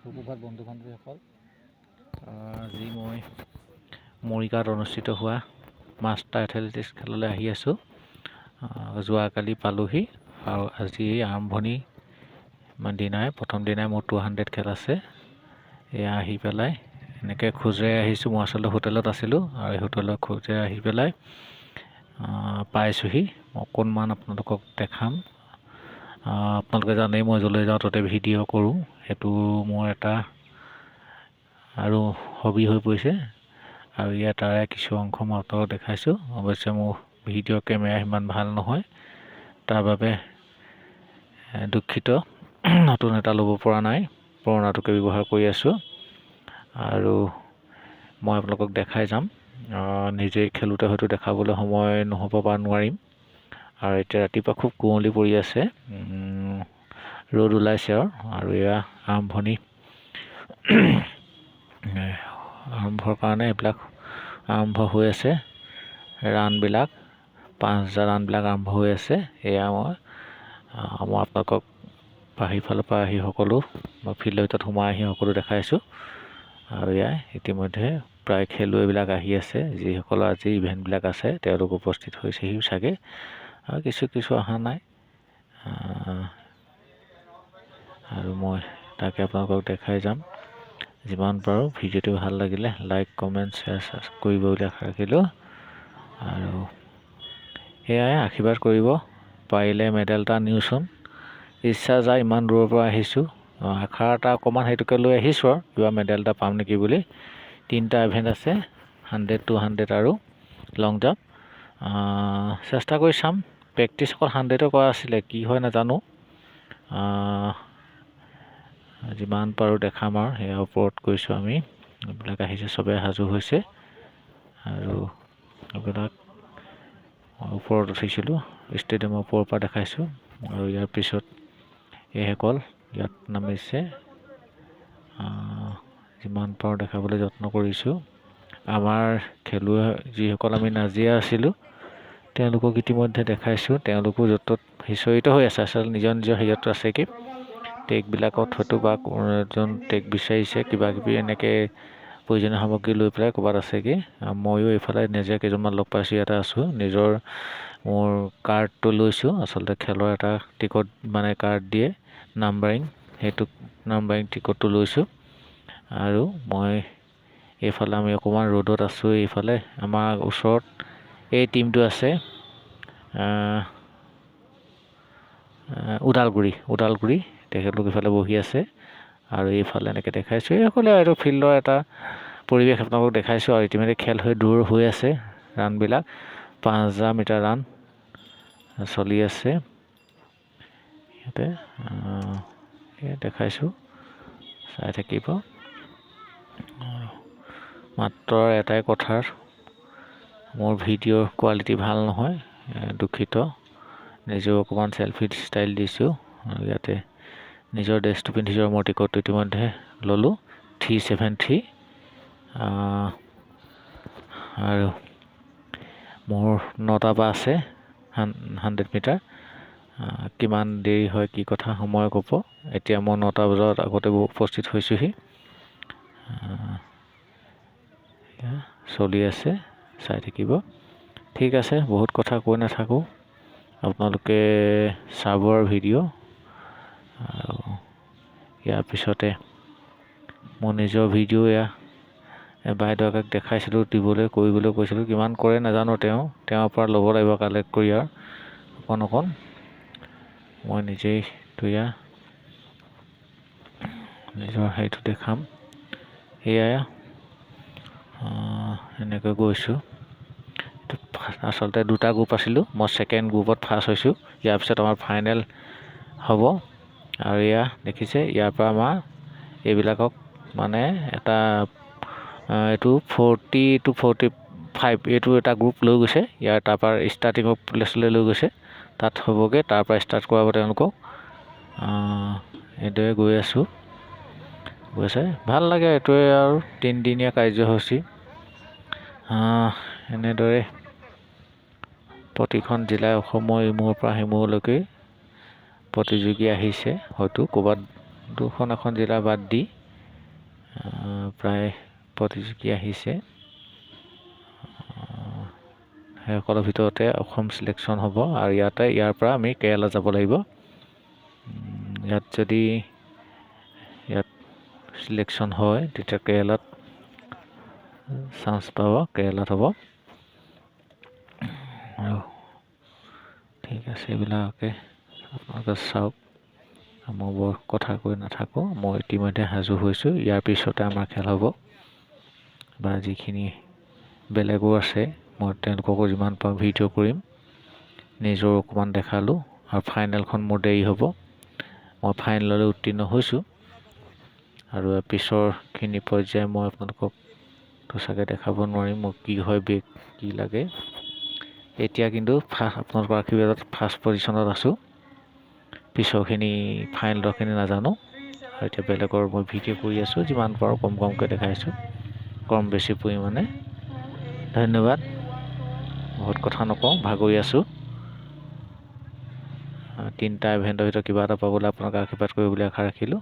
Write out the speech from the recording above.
সুপ্ৰভাত বন্ধু বান্ধৱীসকল। আজি মই মৰিগাঁৱত অনুষ্ঠিত হোৱা মাষ্টাৰ এথলেটিক্স খেললৈ আহি আছোঁ। যোৱাকালি পালোহি আৰু আজি আৰম্ভণি দিনাই প্ৰথম দিনাই মোৰ 200 খেল আছে। এয়া আহি পেলাই এনেকৈ খোজেৰে আহিছোঁ। মই আচলতে হোটেলত আছিলোঁ আৰু এই হোটেলত খোজেৰে আহি পেলাই পাইছোঁহি। অকণমান আপোনালোকক দেখাম। আপোনালোকে জানেই মই য'লৈ যাওঁ তাতে ভিডিঅ' কৰোঁ। সেইটো মোৰ এটা আৰু হবি হৈ পৰিছে আৰু ইয়াৰ তাৰে কিছু অংশ মই আপোনালোকক দেখাইছোঁ। অৱশ্যে মোৰ ভিডিঅ' কেমেৰা সিমান ভাল নহয়, তাৰ বাবে দুখিত। নতুন এটা ল'ব পৰা নাই, পুৰণাটোকে ব্যৱহাৰ কৰি আছোঁ আৰু মই আপোনালোকক দেখাই যাম। নিজেই খেলোঁতে হয়তো দেখাবলৈ সময় নহ'ব বা নোৱাৰিম। আৰু এতিয়া ৰাতিপুৱা খুব কুঁৱলী পৰি আছে, ৰ'দ ওলাইছে আৰু এয়া আৰম্ভৰ কাৰণে এইবিলাক আৰম্ভ হৈ আছে। ৰাণবিলাক 5000 ৰাণবিলাক আৰম্ভ হৈ আছে। এয়া মই আপোনালোকক সিফালৰ পৰা আহি সকলো ফিল্ডৰ ভিতৰত সোমাই আহি সকলো দেখাইছোঁ। আৰু এয়া ইতিমধ্যে প্ৰায় খেলুৱৈবিলাক আহি আছে। যিসকলৰ আজি ইভেণ্টবিলাক আছে তেওঁলোক উপস্থিত হৈছেহি চাগে, আৰু কিছু অহা নাই। আৰু মই তাকে আপোনালোকক দেখাই যাম যিমান পাৰোঁ। ভিডিঅ'টো ভাল লাগিলে লাইক কমেণ্ট শ্বেয়াৰ কৰিব বুলি আশা ৰাখিলোঁ। আৰু সেয়াই আশীৰ্বাদ কৰিব, পাৰিলে মেডেল এটা নিওঁচোন। ইচ্ছা যায়, ইমান দূৰৰ পৰা আহিছোঁ, আশা এটা অকণমান সেইটোকে লৈ আহিছোঁ আৰু কিবা মেডেল এটা পাম নেকি বুলি। 3টা ইভেণ্ট আছে, 100, 200 আৰু লং জাম্প। চেষ্টা কৰি চাম। প্ৰেক্টিচ অকল 100 কৰা আছিলে, কি হয় নাজানো। যিমান পাৰোঁ দেখাম আৰু সেয়া ওপৰত কৈছোঁ আমি। এইবিলাক আহিছে, চবেই সাজু হৈছে আৰু এইবিলাক ওপৰত উঠিছিলোঁ, ষ্টেডিয়ামৰ ওপৰৰ পৰা দেখাইছোঁ। আৰু ইয়াৰ পিছত এইসকল ইয়াত নামিছে। যিমান পাৰোঁ দেখাবলৈ যত্ন কৰিছোঁ। আমাৰ খেলুৱৈ যিসকল আমি নাজিয়া আছিলোঁ তেওঁলোকক ইতিমধ্যে দেখাইছোঁ। তেওঁলোকো য'ত ত'ত সিঁচৰিত হৈ আছে, আচলতে নিজৰ হেৰিয়ত আছে কি টেগবিলাকত হয়তো বা এজন টেগ বিচাৰিছে, কিবাকিবি এনেকৈ প্ৰয়োজনীয় সামগ্ৰী লৈ পেলাই ক'ৰবাত আছেগৈ। ময়ো এইফালে নিজে কেইজনমান লগ পাইছোঁ, ইয়াতে আছোঁ। মোৰ কাৰ্ডটো লৈছোঁ। আচলতে খেলৰ এটা টিকট মানে কাৰ্ড দিয়ে নাম্বাৰিং, সেইটো নাম্বাৰিং টিকটটো লৈছোঁ। আৰু মই এইফালে আমি অকণমান ৰ'দত আছোঁ। এইফালে আমাৰ ওচৰত এই টিমটো আছে, ওদালগুৰি তেখেতলোক ইফালে বহি আছে। আৰু এইফালে এনেকৈ দেখাইছোঁ। এইসকলে এইটো ফিল্ডৰ এটা পৰিৱেশ আপোনালোকক দেখাইছোঁ। আৰু ইতিমধ্যে খেল দূৰ হৈ আছে। ৰাণবিলাক 5000 মিটাৰ ৰাণ চলি আছে ইয়াতে। দেখাইছোঁ, চাই থাকিব। মাত্ৰ এটাই কথাৰ, মোৰ ভিডিঅ'ৰ কোৱালিটি ভাল নহয়, দুখিত। নিজেও অকণমান চেল্ফি ষ্টাইল দিছোঁ আৰু ইয়াতে নিজৰ ড্ৰেছটো পিন্ধিছোঁ। মোৰ টিকটটো ইতিমধ্যে ল'লোঁ 373। আৰু মোৰ 9টা পৰা আছে 100 মিটাৰ। কিমান দেৰি হয় কি কথা সময় ক'ব। এতিয়া মই 9টা বজাত আগতে উপস্থিত হৈছোঁহি। চলি আছে, চাই থাকিব। ঠিক আছে, বহুত কথা কৈ নাথাকোঁ, আপোনালোকে চাব আৰু ভিডিঅ'। আৰু ইয়াৰ পিছতে মোৰ নিজৰ ভিডিঅ' বাইদেউক দেখাইছিলোঁ, কৰিবলৈ কৈছিলোঁ। কিমান কৰে নাজানো, তেওঁৰ পৰা ল'ব লাগিব কালেক্ট কৰি আৰু অকণ। মই নিজেই নিজৰ হেৰিটো দেখাম। সেয়াই এনেকৈ গৈছোঁ। আচলতে 2টা গ্ৰুপ আছিলোঁ, মই ছেকেণ্ড গ্ৰুপত ফাৰ্ষ্ট হৈছোঁ। ইয়াৰ পিছত আমাৰ ফাইনেল হ'ব। আৰু এয়া দেখিছে, ইয়াৰ পৰা আমাৰ এইবিলাকক মানে এটা এইটো 40 to 45 এইটো এটা গ্ৰুপ লৈ গৈছে। তাৰপৰা ষ্টাৰ্টিঙৰ প্লেচলৈ লৈ গৈছে, তাত হ'বগৈ। তাৰপৰা ষ্টাৰ্ট কৰাব তেওঁলোকক। এইদৰে গৈ আছোঁ, গৈছে ভাল লাগে। এইটোৱে আৰু 3দিনীয়া কাৰ্যসূচী। এনেদৰে প্ৰতিখন জিলাই অসমৰ ইমূৰৰ পৰা সিমূৰলৈকে প্ৰতিযোগী আহিছে। হয়তো ক'ৰবাত 2খন এখন জিলা বাদ দি প্ৰায় প্ৰতিযোগী আহিছে। সেইসকলৰ ভিতৰতে অসম চিলেকশ্যন হ'ব আৰু ইয়াৰ পৰা আমি কেৰালা যাব লাগিব। ইয়াত যদি চিলেকশ্যন হয় তেতিয়া কেৰেলাত চান্স পাব, কেৰেলাত হ'ব। আৰু ঠিক আছে, এইবিলাকে আপোনালোকে চাওক। মই বৰ কথা কৈ নাথাকোঁ, মই ইতিমধ্যে সাজু হৈছোঁ। ইয়াৰ পিছতে আমাৰ খেল হ'ব, বা যিখিনি বেলেগো আছে মই তেওঁলোককো যিমান পাৰোঁ ভিডিঅ' কৰিম, নিজৰো অকণমান দেখালোঁ। আৰু ফাইনেলখন মোৰ দেৰি হ'ব, মই ফাইনেললৈ উত্তীৰ্ণ হৈছোঁ আৰু পিছৰখিনি পৰ্যায় মই আপোনালোকক চাগে দেখাব নোৱাৰিম মোক কি হয়, বেগ কি লাগে। এতিয়া কিন্তু আপোনালোকৰ আশীৰ্বাদত ফাৰ্ষ্ট পজিশ্যনত আছোঁ। পিছৰখিনি ফাইনেলৰখিনি নাজানো। আৰু এতিয়া বেলেগৰ মই ভিডিঅ' কৰি আছোঁ, যিমান পাৰোঁ কমকৈ দেখাইছোঁ, কম বেছি পৰিমাণে। ধন্যবাদ। বহুত কথা নকওঁ, ভাগৰি আছোঁ। 3টা ইভেণ্টৰ ভিতৰত কিবা এটা পাবলৈ আপোনালোকে আশীৰ্বাদ কৰিব বুলি আশা ৰাখিলোঁ।